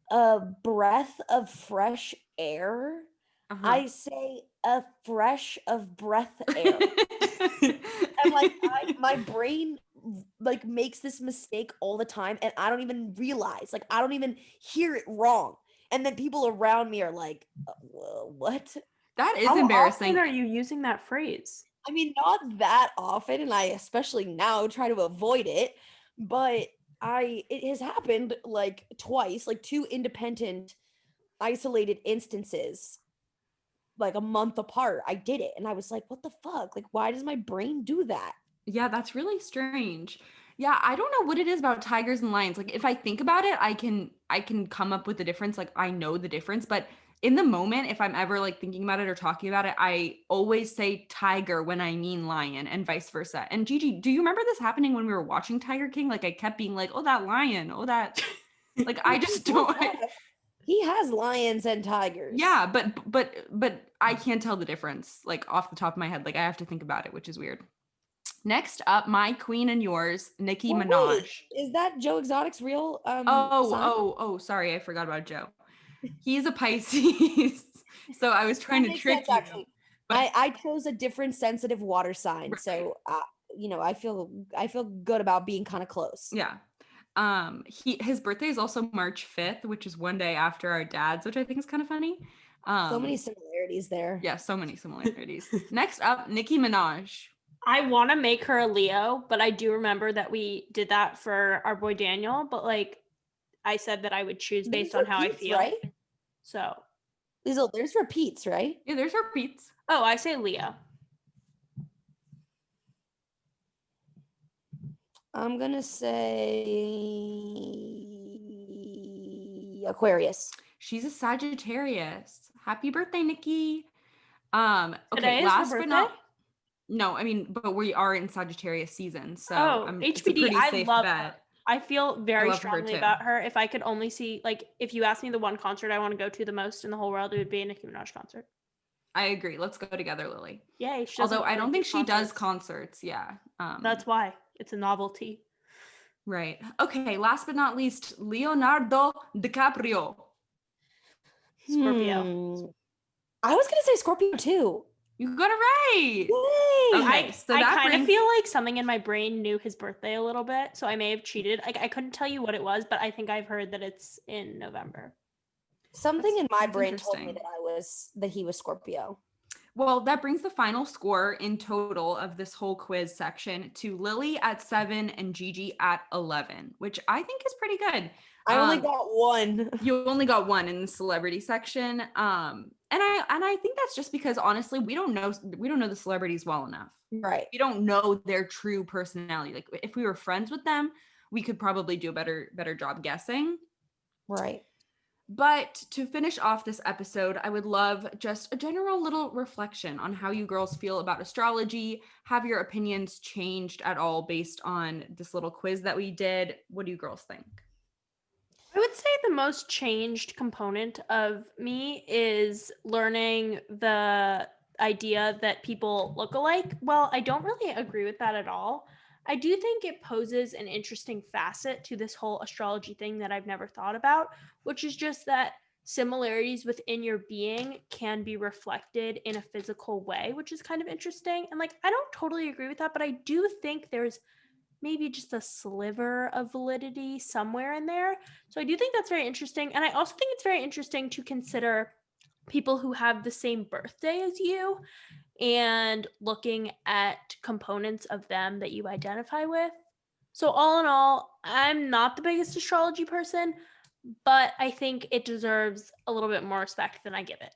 a breath of fresh air, Uh-huh. I say a fresh of breath air. And like my brain like makes this mistake all the time, and I don't even realize, like I don't even hear it wrong. And then people around me are like, what? That is How embarrassing. often are you using that phrase? I mean, not that often, and I especially now try to avoid it, but it has happened like twice, like two independent, isolated instances, like a month apart. I did it, and I was like, what the fuck? Like, why does my brain do that? Yeah, that's really strange. Yeah, I don't know what it is about tigers and lions. Like if I think about it, I can come up with the difference. Like I know the difference, but in the moment, if I'm ever like thinking about it or talking about it, I always say tiger when I mean lion and vice versa. And Gigi, do you remember this happening when we were watching Tiger King? Like I kept being like, "Oh, that lion. Oh, that." Like I just don't. He has lions and tigers. Yeah, but I can't tell the difference like off the top of my head. Like I have to think about it, which is weird. Next up, my queen and yours, Nicki Well, Minaj. wait, is that Joe Exotic's real sign? Oh, sorry, I forgot about Joe. He's a Pisces. So I was trying That to makes trick sense, you. actually. but- I chose a different sensitive water sign, Right. so I feel good about being kind of close. Yeah. His birthday is also March 5th, which is one day after our dad's, which I think is kind of funny. So many similarities there. Yeah, so many similarities. Next up, Nicki Minaj. I want to make her a Leo, but I do remember that we did that for our boy Daniel. But like, I said that I would choose based on how I repeats, feel. right? So, Liesel, there's repeats, right? Yeah, there's repeats. oh, I say Leo. I'm gonna say Aquarius. She's a Sagittarius. Happy birthday, Nikki. Okay, Today is her last but not birthday? no, I mean, but we are in Sagittarius season, so Oh, it's a HBD, pretty I safe love bet. her. I feel very love her strongly too. about her. If I could only see, like, if you asked me the one concert I want to go to the most in the whole world, it would be a Nicki Minaj concert. I agree. Let's go together, Lily. Yay. She doesn't Although I really don't do think she does concerts. concerts. Yeah. That's why. It's a novelty. right. Okay. Last but not least, Leonardo DiCaprio. Scorpio. I was gonna say Scorpio too. You got it right. Yay! Okay, so I that kind of brings- feel like something in my brain knew his birthday a little bit, so I may have cheated. Like, I couldn't tell you what it was, but I think I've heard that it's in November. Something in my that's brain told me interesting. that he was Scorpio. Well, that brings the final score in total of this whole quiz section to Lily at 7 and Gigi at 11, which I think is pretty good. I only got one. You only got one in the celebrity section. And I think that's just because honestly, we don't know the celebrities well enough. Right. We don't know their true personality. Like if we were friends with them, we could probably do a better job guessing. Right. But to finish off this episode, I would love just a general little reflection on how you girls feel about astrology. Have your opinions changed at all based on this little quiz that we did? What do you girls think? I would say the most changed component of me is learning the idea that people look alike. Well, I don't really agree with that at all. I do think it poses an interesting facet to this whole astrology thing that I've never thought about, which is just that similarities within your being can be reflected in a physical way, which is kind of interesting. And like, I don't totally agree with that, but I do think there's maybe just a sliver of validity somewhere in there. So I do think that's very interesting. And I also think it's very interesting to consider people who have the same birthday as you and looking at components of them that you identify with. So, all in all, I'm not the biggest astrology person, but I think it deserves a little bit more respect than I give it.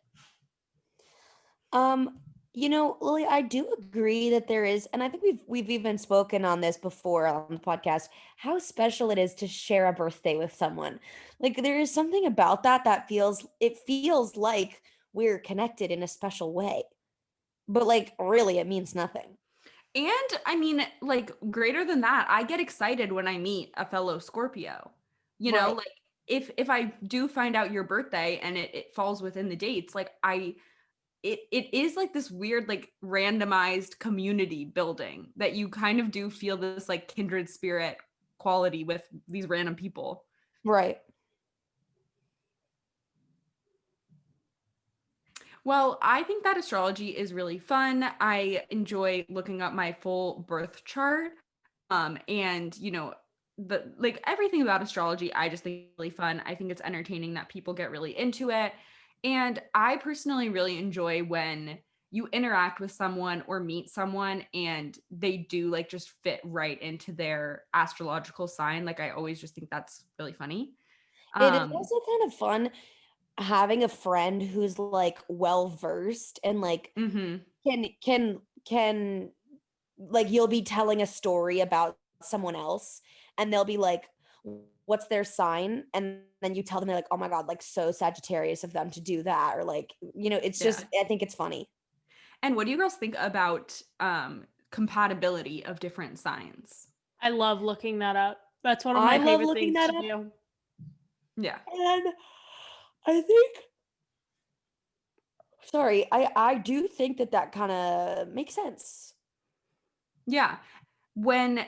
Lily, I do agree that there is, and I think we've even spoken on this before on the podcast, how special it is to share a birthday with someone. Like there is something about that feels like we're connected in a special way. But like really it means nothing. And I mean, like, greater than that, I get excited when I meet a fellow Scorpio. You know, Right. like if I do find out your birthday and it falls within the dates, like it is like this weird, like randomized community building that you kind of do feel this like kindred spirit quality with these random people. Right. Well, I think that astrology is really fun. I enjoy looking up my full birth chart. And the like everything about astrology, I just think is really fun. I think it's entertaining that people get really into it. And I personally really enjoy when you interact with someone or meet someone and they do like just fit right into their astrological sign. Like I always just think that's really funny. It is Um, also kind of fun having a friend who's like well versed and like mhm. can like you'll be telling a story about someone else and they'll be like what's their sign and then you tell them they're like oh my god like so Sagittarius of them to do that or like it's Yeah. just I think it's funny. And what do you girls think about compatibility of different signs? I love looking that up. That's one of I my love favorite looking things that to up do. Yeah. and I think sorry I do think that kind of makes sense. Yeah. When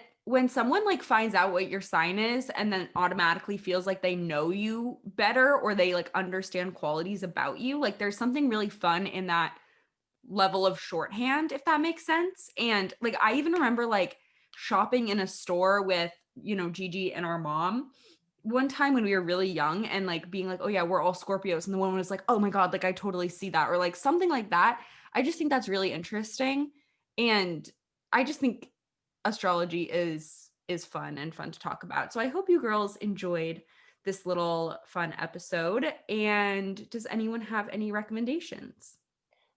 someone like finds out what your sign is and then automatically feels like they know you better or they like understand qualities about you, like there's something really fun in that level of shorthand, if that makes sense. And like I even remember like shopping in a store with, Gigi and our mom one time when we were really young and like being like, oh yeah, we're all Scorpios. And the woman was like, oh my God, like I totally see that. Or like something like that. I just think that's really interesting. And I just think astrology is fun and fun to talk about. So I hope you girls enjoyed this little fun episode. And does anyone have any recommendations?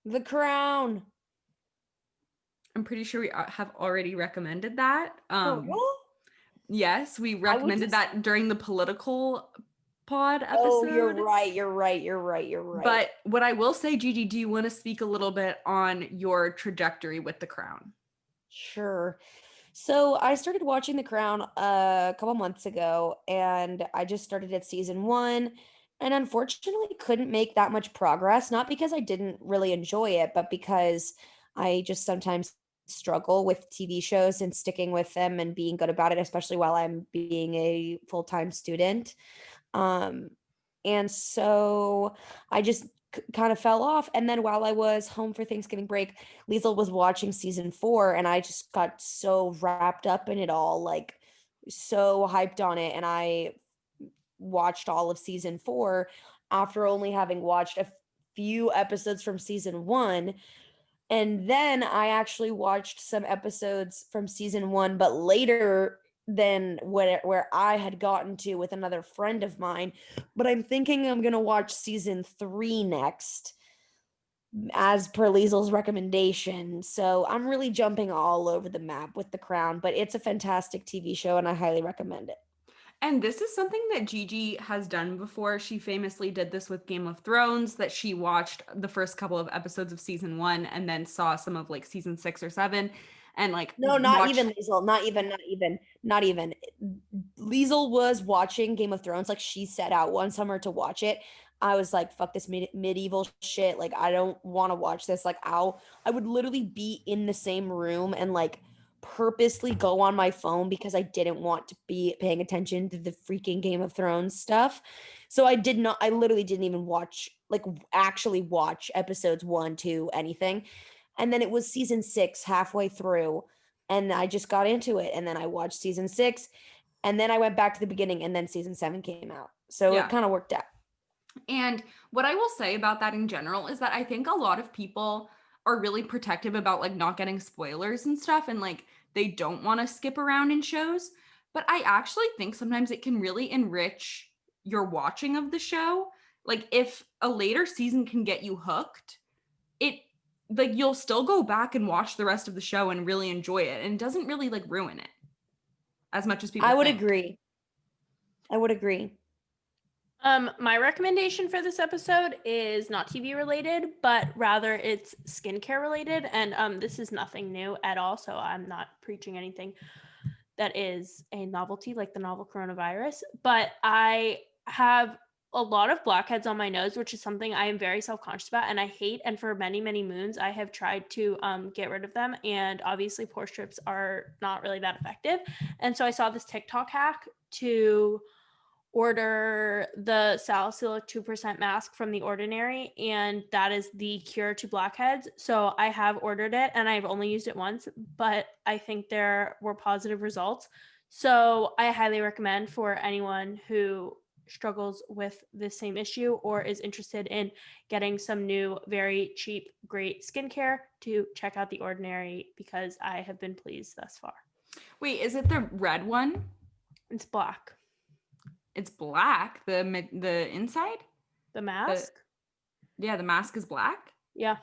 The Crown. I'm pretty sure we have already recommended that. For real? Yes, we I would recommended just that during the political pod oh you're episode. right you're right you're right you're right. But what I will say, Gigi, do you want to speak a little bit on your trajectory with The Crown? Sure. So I started watching The Crown a couple months ago, and I just started at season one, and unfortunately couldn't make that much progress. Not because I didn't really enjoy it, but because I just sometimes struggle with TV shows and sticking with them and being good about it, especially while I'm being a full-time student. Um, and so I just kind of fell off. And then while I was home for Thanksgiving break, Liesel was watching season four, and I just got so wrapped up in it all, like so hyped on it. And I watched all of season four after only having watched a few episodes from season one. And then I actually watched some episodes from season one, but later than where I had gotten to with another friend of mine. But I'm thinking I'm gonna watch season three next, as per Liesel's recommendation. So I'm really jumping all over the map with The Crown, but it's a fantastic TV show and I highly recommend it. And this is something that Gigi has done before. She famously did this with Game of Thrones, that she watched the first couple of episodes of season one and then saw some of like season 6 or 7 and like No, not even watched. Liesel. Not even. Liesel was watching Game of Thrones. Like she set out one summer to watch it. I was like, fuck this medieval shit. Like, I don't want to watch this. Like, I would literally be in the same room and like purposely go on my phone because I didn't want to be paying attention to the freaking Game of Thrones stuff. So I literally didn't even watch, like actually watch episodes 1, 2, anything. And then it was season 6 halfway through, and I just got into it. And then I watched season 6, and then I went back to the beginning, and then season 7 came out. So Yeah. it kind of worked out. And what I will say about that in general is that I think a lot of people are really protective about like not getting spoilers and stuff, and like they don't want to skip around in shows. But I actually think sometimes it can really enrich your watching of the show. Like if a later season can get you hooked, it like you'll still go back and watch the rest of the show and really enjoy it, and it doesn't really like ruin it as much as people I would think. agree. I would agree. My recommendation for this episode is not TV related, but rather it's skincare related. And this is nothing new at all. So I'm not preaching anything that is a novelty like the novel coronavirus. But I have a lot of blackheads on my nose, which is something I am very self-conscious about and I hate. And for many, many moons, I have tried to get rid of them. And obviously pore strips are not really that effective. And so I saw this TikTok hack to order the salicylic 2% mask from The Ordinary, and that is the cure to blackheads. So I have ordered it and I've only used it once, but I think there were positive results. So I highly recommend for anyone who struggles with the same issue or is interested in getting some new, very cheap, great skincare to check out The Ordinary, because I have been pleased thus far. Wait, is it the red one? It's black. It's black. The inside? The mask? Yeah, the mask is black. Yeah.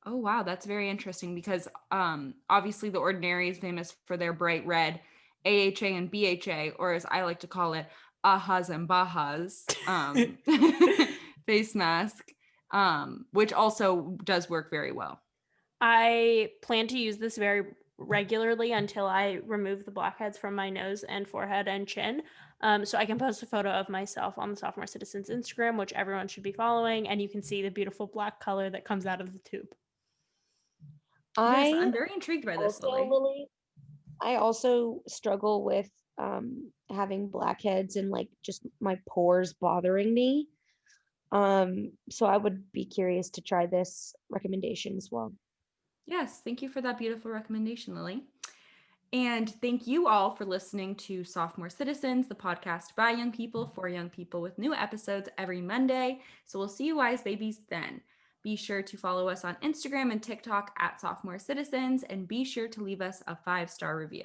Oh wow, that's very interesting because obviously The Ordinary is famous for their bright red AHA and BHA, or as I like to call it, ahas and bahas face mask, which also does work very well. I plan to use this very regularly until I remove the blackheads from my nose and forehead and chin. So I can post a photo of myself on the Sophomore Citizens Instagram, which everyone should be following, and you can see the beautiful black color that comes out of the tube. Yes, I'm very intrigued by this, Lily. I also struggle with having blackheads and like just my pores bothering me. So I would be curious to try this recommendation as well. Yes, thank you for that beautiful recommendation, Lily. And thank you all for listening to Sophomore Citizens, the podcast by young people for young people, with new episodes every Monday. So we'll see you wise babies then. Be sure to follow us on Instagram and TikTok at Sophomore Citizens, and be sure to leave us a 5-star review.